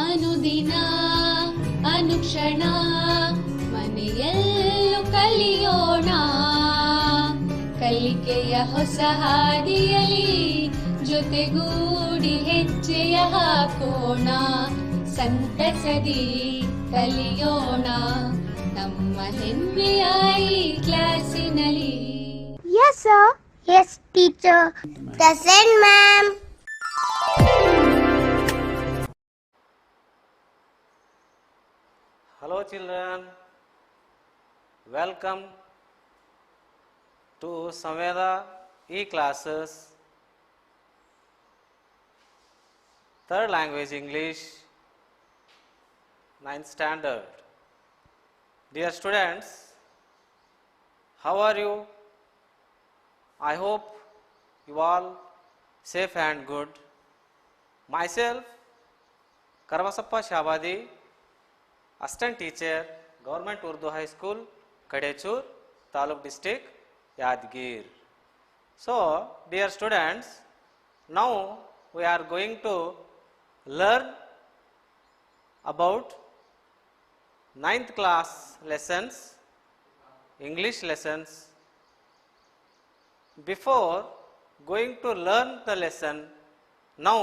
ಅನುದಿನ ಅನುಕ್ಷಣ ಮನೆಯಲ್ಲೂ ಕಲಿಯೋಣ, ಕಲಿಕೆಯ ಹೊಸ ಹಾದಿಯಲಿ ಜೊತೆಗೂಡಿ ಹೆಜ್ಜೆಯ ಹಾಕೋಣ, ಸಂತಸದಿ ಕಲಿಯೋಣ ನಮ್ಮ ಹೆಮ್ಮೆಯ ಈ ಕ್ಲಾಸಿನಲ್ಲಿ. Yes, sir. Yes, teacher. Present, ma'am. Hello children, welcome to SAMVEDA e-classes, third language English, 9th standard. Dear students, how are you? I hope you all safe and good. Myself, Karvasappa Shabadi, Assistant Teacher, Government Urdu High School, Kadechur, Taluk District, Yadgir. So, dear students, now we are going to learn about 9th class lessons, English lessons. Before going to learn the lesson, now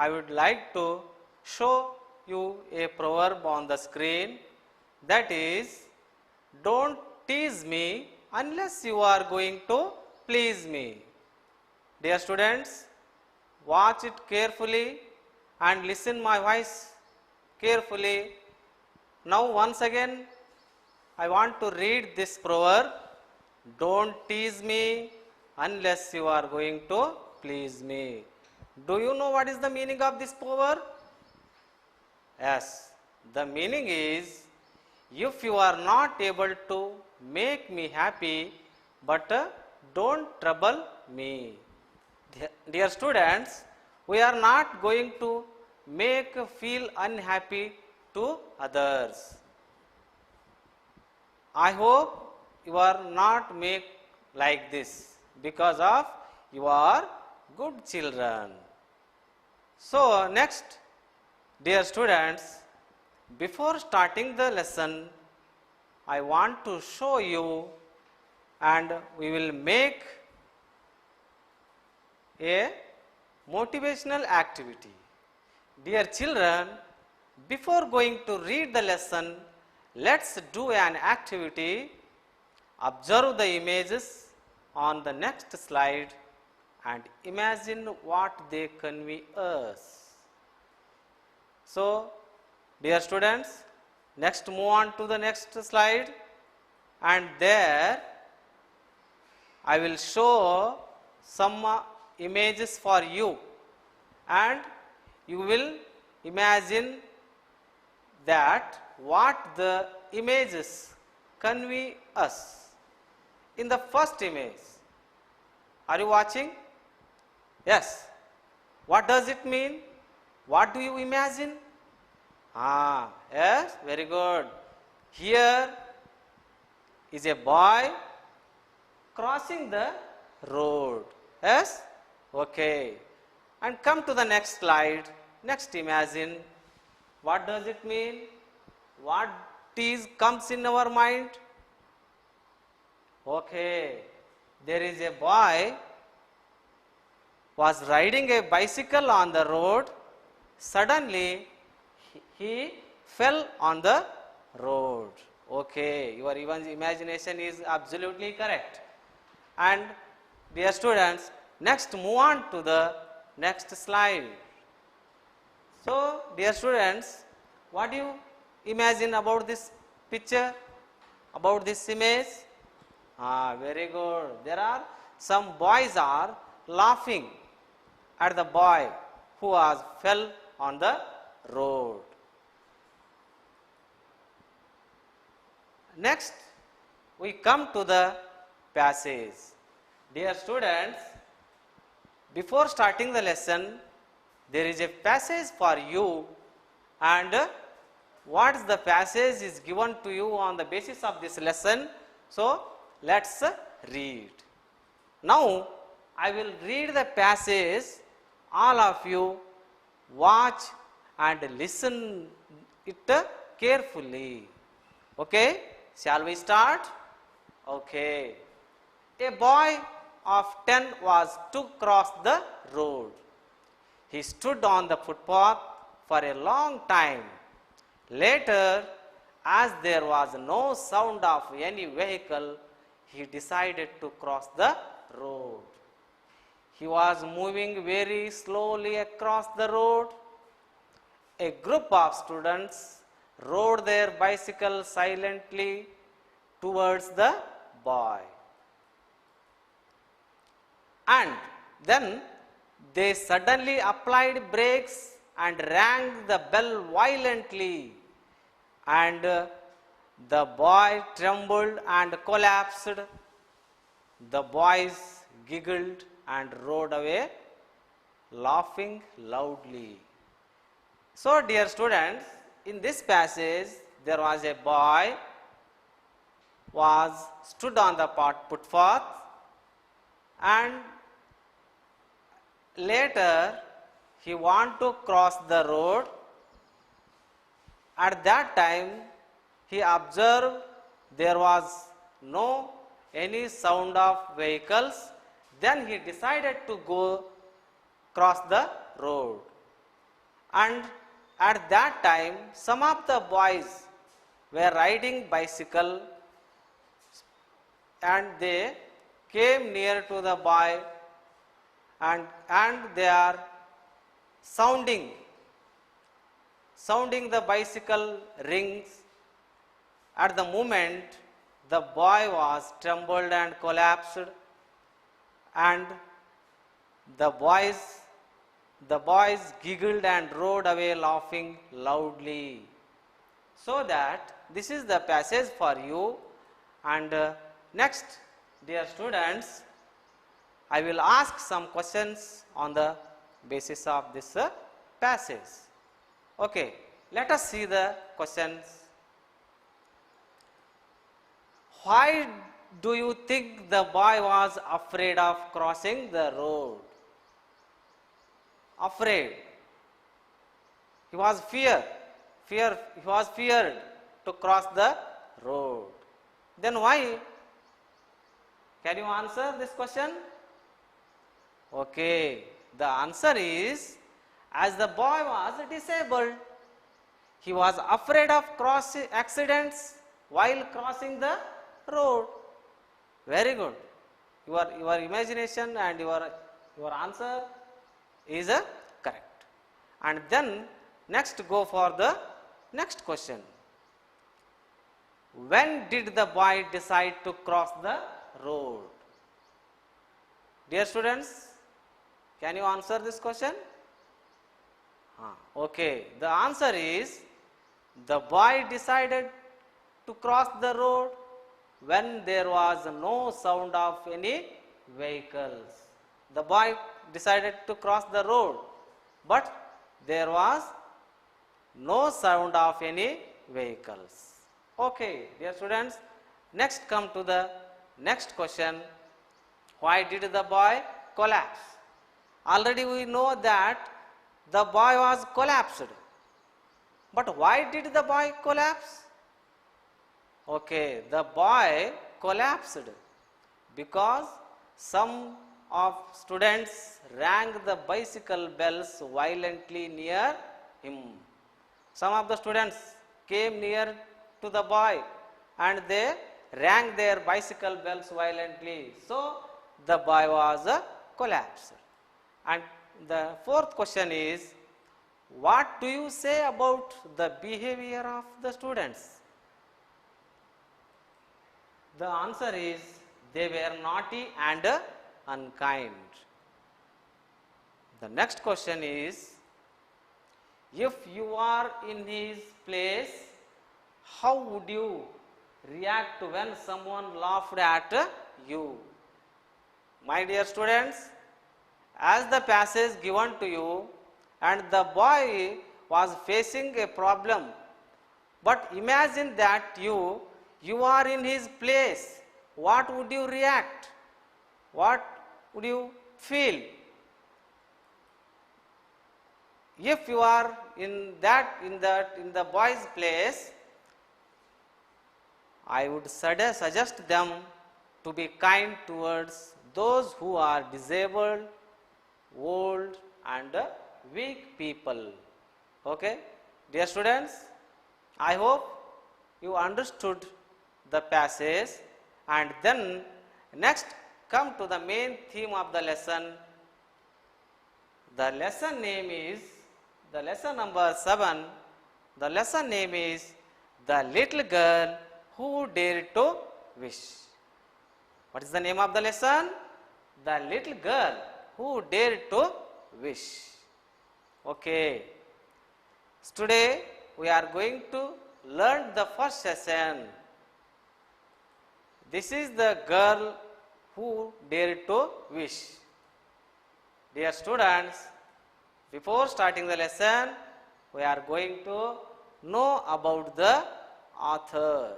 I would like to show you a proverb on the screen, that is, don't tease me unless you are going to please me. Dear students, watch it carefully and listen my voice carefully. Now once again I want to read this proverb, don't tease me unless you are going to please me. Do you know what is the meaning of this proverb? Yes, the meaning is, if you are not able to make me happy, but don't trouble me. Dear students, we are not going to make feel unhappy to others. I hope you are not make like this, because of you are good children. So next, dear students, before starting the lesson, I want to show you, and we will make a motivational activity. Dear children, before going to read the lesson, let's do an activity. Observe the images on the next slide and imagine what they convey us. So, dear students, next move on to the next slide, and there I will show some images for you, and you will imagine that what the images convey us. In the first image, are you watching? Yes. What does it mean? What do you imagine? Yes, very good. Here is a boy crossing the road. Yes? Okay. And come to the next slide. Next imagine. What does it mean? What comes in our mind? Okay. There is a boy was riding a bicycle on the road. Suddenly he fell on the road. Okay, your imagination is absolutely correct. And dear students, next move on to the next slide. So dear students, what do you imagine about this picture, about this image? Very good. There are some boys are laughing at the boy who was fell on the road. Next, we come to the passage. Dear students, before starting the lesson, there is a passage for you, and what is the passage is given to you on the basis of this lesson. So let's read. Now I will read the passage. All of you watch and listen it carefully. Okay, shall we start? Okay. A boy of 10 was to cross the road. He stood on the footpath for a long time. Later, as there was no sound of any vehicle, he decided to cross the road. He was moving very slowly across the road. A group of students rode their bicycle silently towards the boy. And then they suddenly applied brakes and rang the bell violently, and the boy trembled and collapsed. The boys giggled and rode away, laughing loudly. So, dear students, in this passage, there was a boy was stood on the footpath, and later he want to cross the road. At that time, he observed there was no any sound of vehicles. Then he decided to go cross the road. And at that time, some of the boys were riding bicycle, and they came near to the boy, and they are sounding the bicycle rings. At the moment, the boy was trembled and collapsed, and the boys giggled and rode away laughing loudly. So that this is the passage for you. And next, dear students, I will ask some questions on the basis of this passage. Okay, let us see the questions. Why do you think the boy was afraid of crossing the road? Afraid. He was feared to cross the road. Then why? Can you answer this question? Okay, the answer is, as the boy was disabled, he was afraid of accidents while crossing the road. Very good. Your imagination and your answer is correct. And then next, go for the next question. When did the boy decide to cross the road? Dear students, can you answer this question? Okay, the answer is, the boy decided to cross the road when there was no sound of any vehicles. The boy decided to cross the road, but there was no sound of any vehicles. Okay, dear students, next come to the next question. Why did the boy collapse? Already we know that the boy was collapsed. But why did the boy collapse? Okay, the boy collapsed because some of students rang the bicycle bells violently near him. Some of the students came near to the boy and they rang their bicycle bells violently. So the boy was collapsed. And the fourth question is, what do you say about the behavior of the students? The answer is, they were naughty and unkind. The next question is, if you are in his place, how would you react when someone laughed at you? My dear students, as the passage given to you, and the boy was facing a problem, but imagine that you are in his place, what would you react? What would you feel? if you are in the boys' place, I would suggest them to be kind towards those who are disabled, old and weak people. Okay, dear students, I hope you understood the passage, and then next come to the main theme of the lesson. The lesson name is, the lesson number 7, the lesson name is The Little Girl Who Dared to Wish. What is the name of the lesson? The Little Girl Who Dared to Wish. Okay. Today we are going to learn the first session. This is the girl who dared to wish. Dear students, before starting the lesson, we are going to know about the author.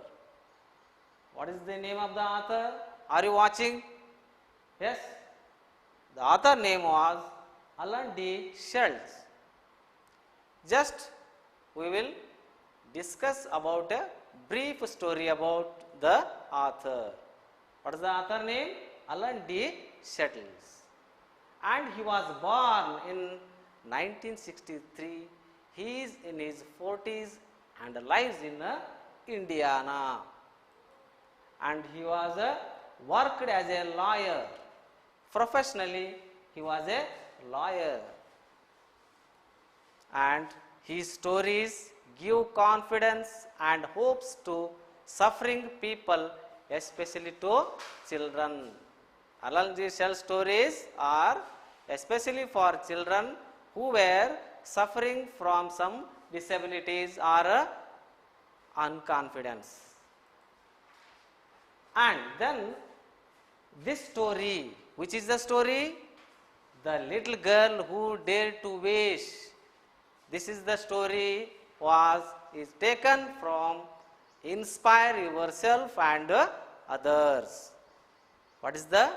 What is the name of the author? Are you watching? Yes. The author name was Alan D. Schultz. Just we will discuss about a brief story about the author. What is the author name? Alan D. Schultz. And he was born in 1963. He is in his 40s and lives in Indiana. And he was worked as a lawyer. Professionally, he was a lawyer. And his stories give confidence and hopes to suffering people, especially to children. Alan G. Schultz stories are especially for children who were suffering from some disabilities or unconfidence. And then this story, which is the story? The Little Girl Who Dared to Wish. This is the story is taken from Inspire Yourself and Others. What is the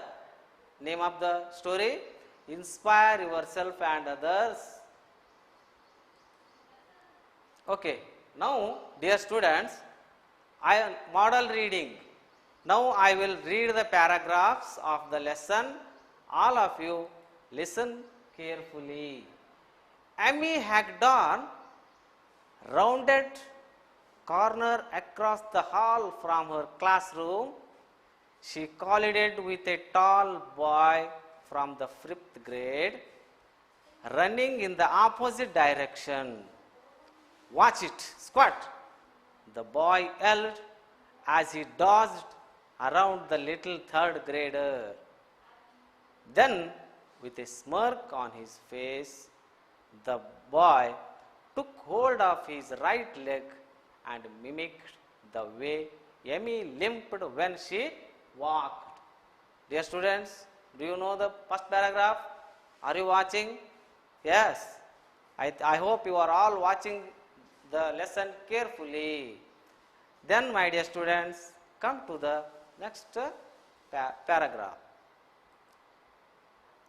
name of the story? Inspire Yourself and Others. Okay, now dear students, I am model reading. Now I will read the paragraphs of the lesson. All of you listen carefully. Amy Hagdorn rounded corner across the hall from her classroom. She collided with a tall boy from the 5th grade running in the opposite direction. Watch it, squat, the boy yelled as he dodged around the little 3rd grader. Then, with a smirk on his face, the boy took hold of his right leg and mimicked the way Amy limped when she walked. Dear students, do you know the first paragraph? Are you watching? Yes. I hope you are all watching the lesson carefully. Then, my dear students, come to the next paragraph.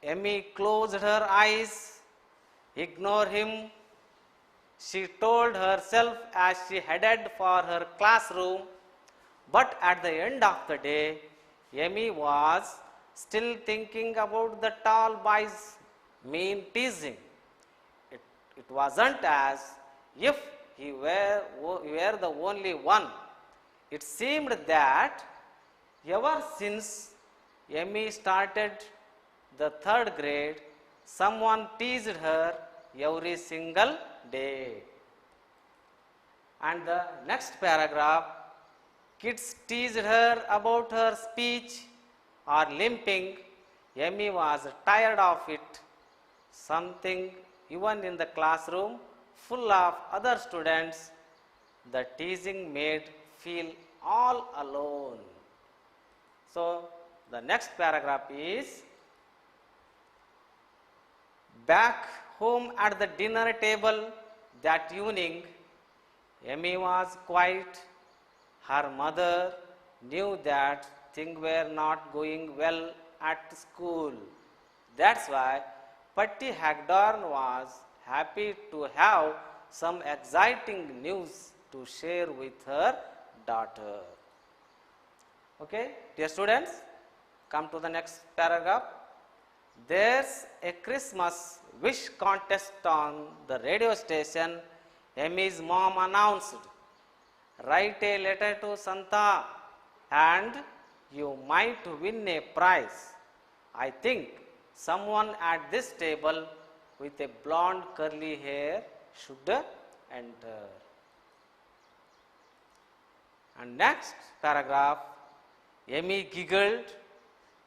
Amy closed her eyes. Ignore him, she told herself as she headed for her classroom. But at the end of the day, Amy was still thinking about the tall boy's mean teasing. It wasn't as if he were the only one. It seemed that ever since Amy started the 3rd grade, someone teased her every single day. And the next paragraph, kids teased her about her speech or limping. Amy was tired of it. Something even in the classroom full of other students, the teasing made feel all alone. So the next paragraph is, back home at the dinner table that evening, Amy was quiet. Her mother knew that things were not going well at school. That's why Patty Hagdorn was happy to have some exciting news to share with her daughter. Okay, dear students, come to the next paragraph. There's a Christmas wish contest on the radio station, Emmy's mom announced. Write a letter to Santa and you might win a prize. I think someone at this table with a blonde curly hair should enter. And next paragraph, Emmy giggled.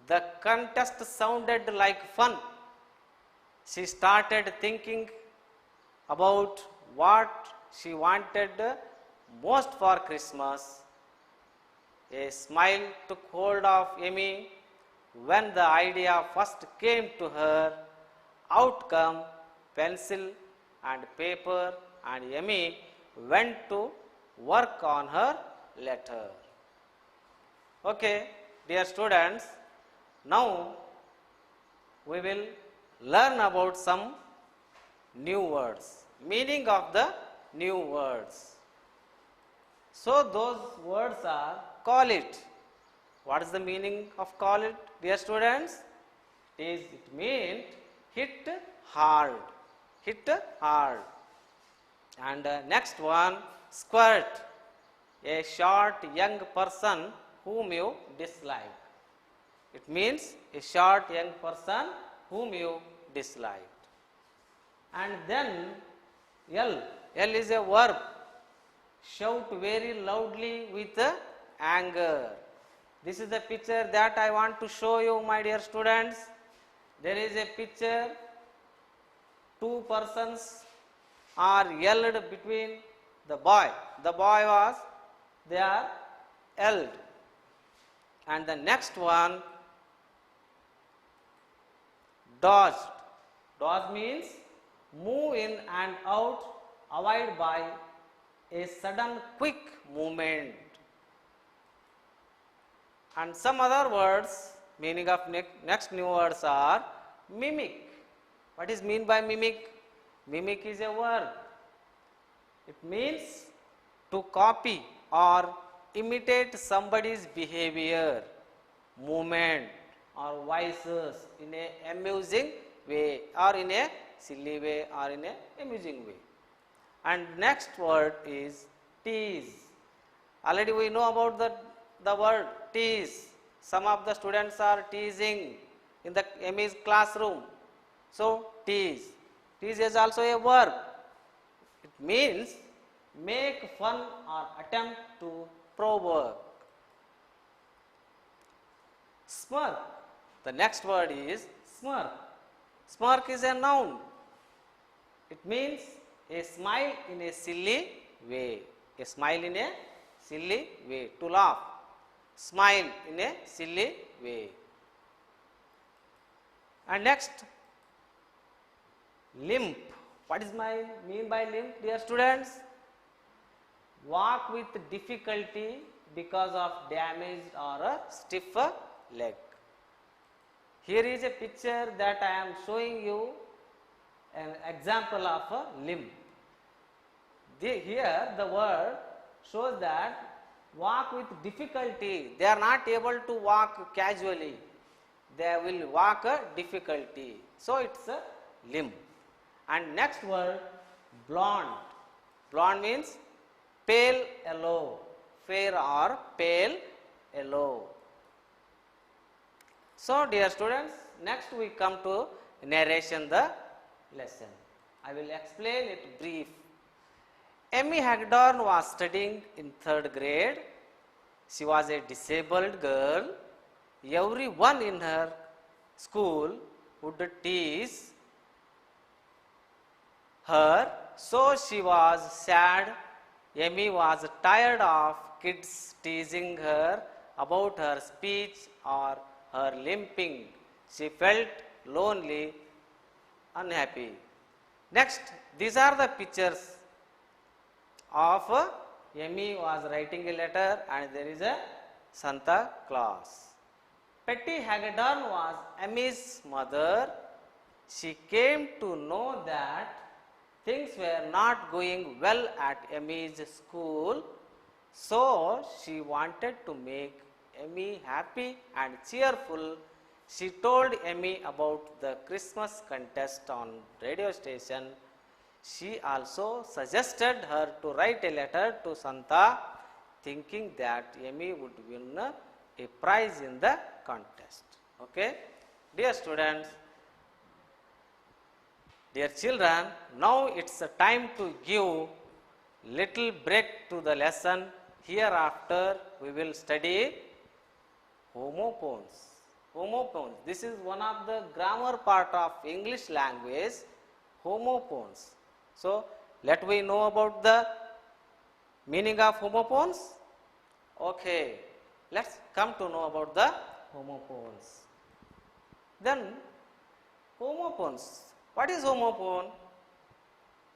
The contest sounded like fun. She started thinking about what she wanted most for Christmas. A smile took hold of Emmy when the idea first came to her. Out come pencil and paper, and Emmy went to work on her letter. Okay, dear students, now we will learn about some new words, meaning of the new words. So those words are call it. What is the meaning of call it, dear students? It means hit hard. Hit hard. And next one, squirt. A short young person whom you dislike. It means a short young person whom you dislike. And then L. L is a verb. Shout very loudly with anger. This is the picture that I want to show you, my dear students. There is a picture. Two persons are yelled between the boy. The boy was, they are yelled. And the next one, dodged. Dodge means move in and out, avoid by a sudden quick movement. And some other words, meaning of next new words are mimic. What is mean by mimic? Mimic is a verb. It means to copy or imitate somebody's behavior, movement or voices in a amusing way or in a silly way or in a amusing way. And next word is tease. Already we know about the word tease. Some of the students are teasing in the Emmy's classroom. So tease. Tease is also a verb. It means make fun or attempt to provoke. Smirk. The next word is smirk. Smirk is a noun. It means a smile in a silly way. A smile in a silly way. To laugh. Smile in a silly way. And next, limp. What is my mean by limp, dear students? Walk with difficulty because of damaged or a stiff leg. Here is a picture that I am showing you an example of a limp. Here the word shows that walk with difficulty. They are not able to walk casually. They will walk a difficulty. So it's a limp. And next word, blonde. Blonde means pale yellow, fair or pale yellow. So dear students, next we come to narration the lesson. I will explain it brief. Emmy Hagdorn was studying in 3rd grade. She was a disabled girl. Everyone in her school would tease her, so she was sad. Emmy was tired of kids teasing her about her speech or her limping. She felt lonely, unhappy. Next, these are the pictures of Emmy was writing a letter and there is a Santa Claus. Patty Hagedorn was Emmy's mother. She came to know that things were not going well at Emmy's school, so she wanted to make Emmy happy and cheerful. She told Emmy about the Christmas contest on radio station. She also suggested her to write a letter to Santa, thinking that Emmy would win a prize in the contest. Okay, dear students, dear children, now it's a time to give little break to the lesson. Hereafter we will study homophones. Homophones. This is one of the grammar part of English language. Homophones. So let we know about the meaning of homophones. Okay, let's come to know about the homophones. Then homophones. What is homophone?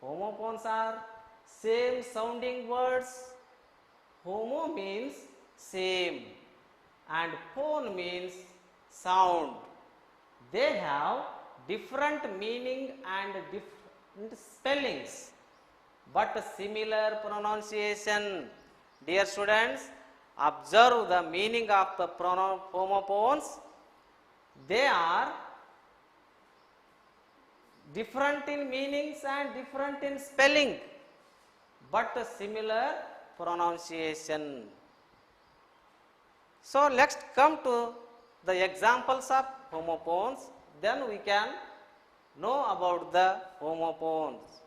Homophones are same sounding words. Homo means same and phone means sound. They have different meaning and different spellings but similar pronunciation. Dear students, observe the meaning of the homophones. They are different in meanings and different in spelling but similar pronunciation. So let's come to the examples of homophones, then we can know about the homophones.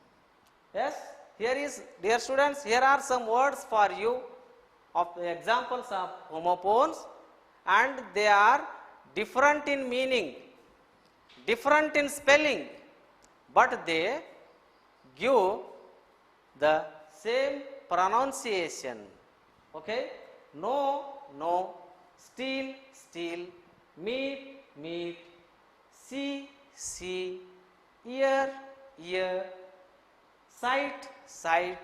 Yes, here is, dear students, here are some words for you of the examples of homophones, and they are different in meaning, different in spelling, but they give the same pronunciation. Okay, no, no, steal, steal, meet, meet, see, see, ear, ear, sight, sight,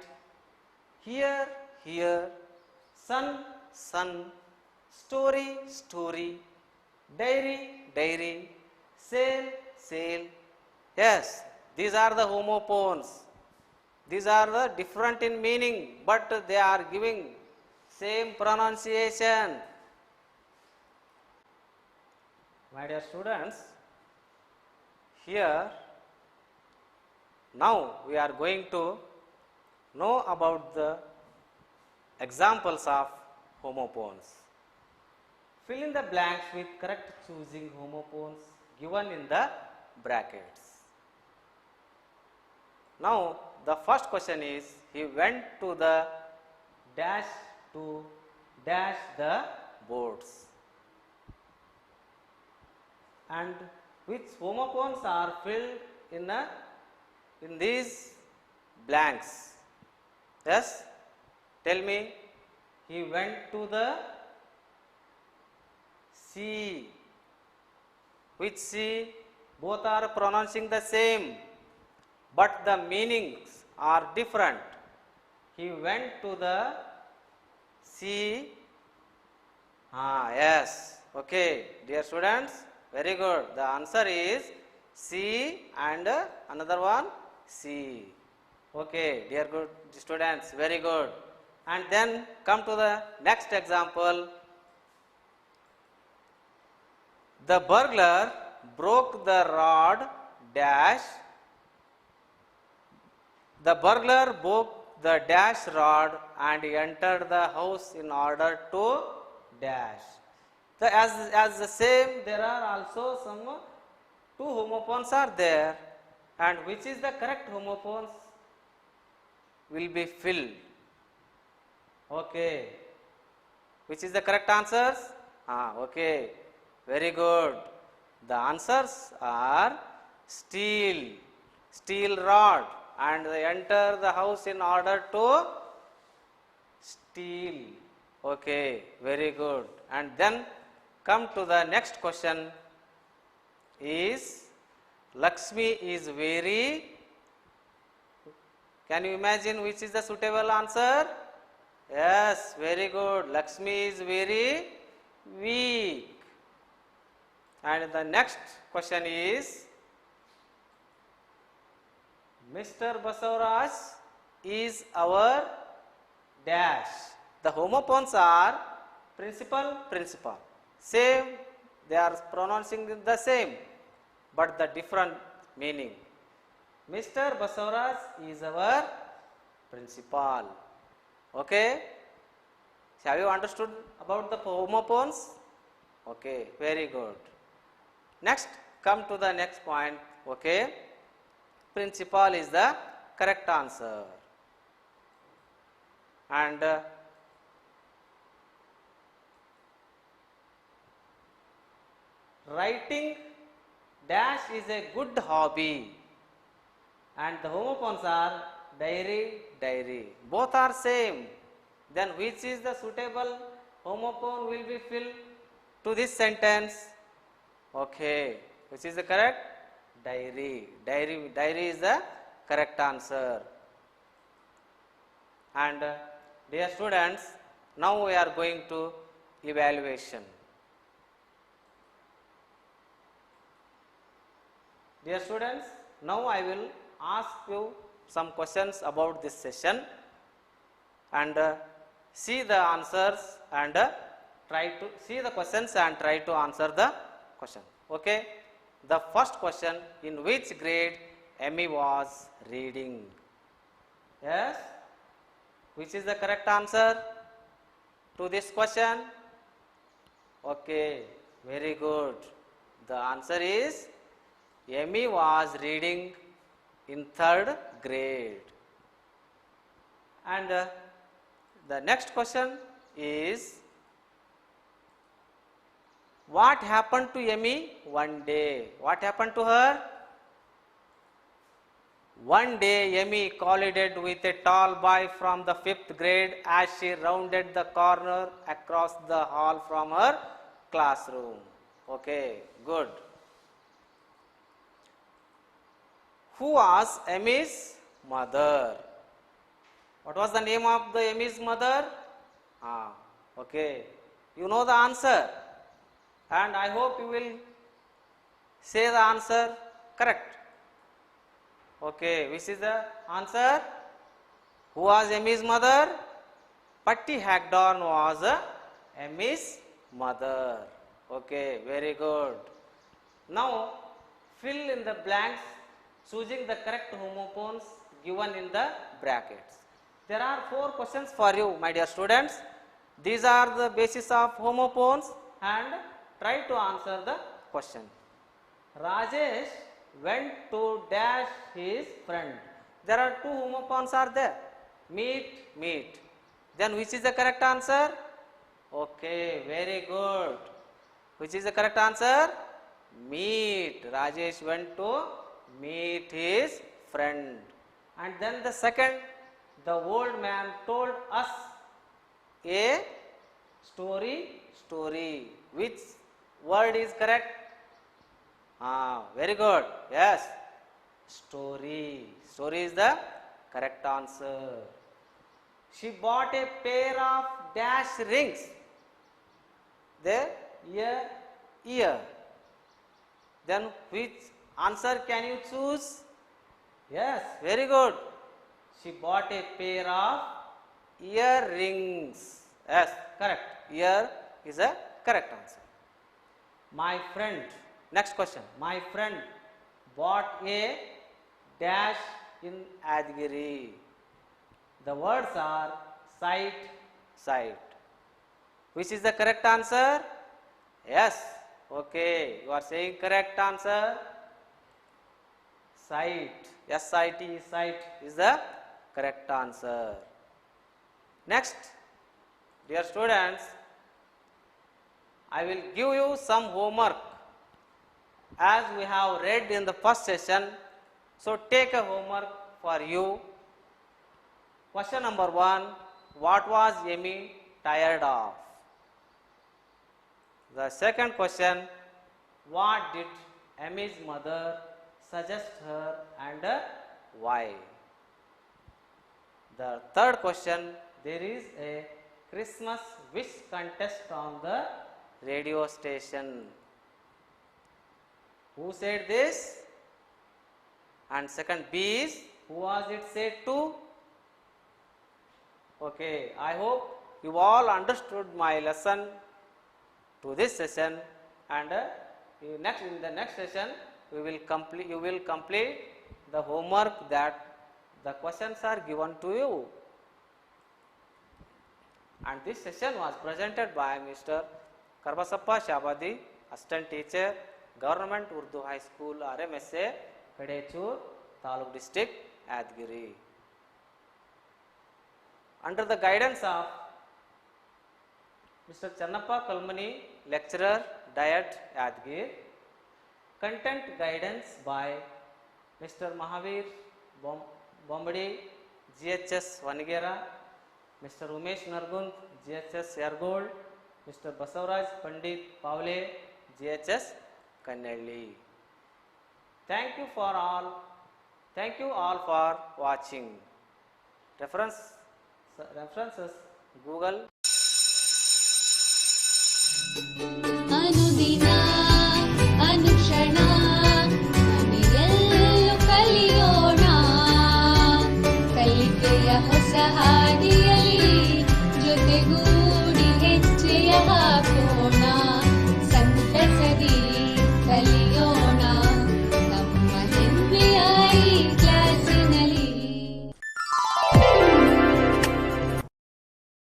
hear, hear, sun, sun, story, story, diary, diary, sail, sail. Yes, these are the homophones. These are the different in meaning, but they are giving same pronunciation. My dear students, here now we are going to know about the examples of homophones. Fill in the blanks with correct choosing homophones given in the brackets. Now the first question is, he went to the dash to dash the boards. And which homophones are filled in these blanks? Yes, tell me. He went to the sea. Which sea? Both are pronouncing the same, but the meanings are different. He went to the sea. Yes. Okay, dear students, very good. The answer is sea and another one sea. Okay, dear good students, very good. And then come to the next example. The burglar broke the rod dash. The burglar broke the dash rod and entered the house in order to dash. As the same, there are also some two homophones are there, and which is the correct homophones will be filled. Okay, which is the correct answers? Okay, very good. The answers are steal, steal rod, and they enter the house in order to steal. Okay, very good. And then come to the next question is, Lakshmi is very, can you imagine which is the suitable answer? Yes, very good. Lakshmi is very weak. And the next question is, Mr. Basavaraj is our dash. The homophones are principal, principal. Same, they are pronouncing the same, but the different meaning. Mr. Basavaraj is our principal. Okay? Have you understood about the homophones? Okay, very good. Next, come to the next point. Okay? Principal is the correct answer. And writing dash is a good hobby, and the homophones are diary, diary. Both are same. Then which is the suitable homophone will be filled to this sentence? Okay, which is the correct? Diary. Diary, diary is the correct answer. And dear students, now we are going to evaluation. Dear students, now I will ask you some questions about this session, and see the answers and try to see the questions and try to answer the question. Okay? The first question, in which grade Emmy was reading? Yes? Which is the correct answer to this question? Okay, very good. The answer is Emmy was reading in 3rd grade. And the next question is, what happened to Emmy one day? What happened to her? One day Emmy collided with a tall boy from the 5th grade as she rounded the corner across the hall from her classroom. Okay, good. Who was Emmy's mother? What was the name of the Emmy's mother? Okay, you know the answer, and I hope you will say the answer correct. Okay, which is the answer? Who was Emmy's mother? Patti Hagdorn was Emmy's mother. Okay, very good. Now, fill in the blanks choosing the correct homophones given in the brackets. There are 4 questions for you, my dear students. These are the basis of homophones, and try to answer the question. Rajesh went to dash his friend. There are 2 homophones are there. Meet, meet. Then which is the correct answer? Okay, very good. Which is the correct answer? Meet. Rajesh went to meet his friend. And then the second, the old man told us a story. Which word is correct? Very good. Yes. Story. Story is the correct answer. She bought a pair of dash rings. The ear. Then which answer can you choose? Yes, very good. She bought a pair of earrings. Yes, correct. Ear is a correct answer. My friend. Next question. My friend bought a dash in Adgiri. The words are sight, sight. Which is the correct answer? Yes. Okay, you are saying correct answer. Sight. S-I-T, sight is the correct answer. Next, dear students, I will give you some homework as we have read in the first session. So take a homework for you. Question number 1, what was Emmy tired of? The second question, what did Emmy's mother suggest her and why? The third question, there is a Christmas wish contest on the radio station. Who said this? And second, B is Who was it said to? Okay, I hope you all understood my lesson to this session, and in the next session you will complete the homework that the questions are given to you. And this session was presented by Mr. Karbasappa Shabadi, Assistant Teacher, Government Urdu High School, RMSA, Kadechur, Taluk District, Yadgiri. Under the guidance of Mr. Channappa Kalmani, Lecturer, Diet, Yadgir, content guidance by Mr. Mahavir Bombadi, GHS Vanigera, Mr. Umesh Nargund, GHS Yargold, Mr. Basavaraj Pandit Pavle, GHS Kannelli. Thank you all for watching. References Google.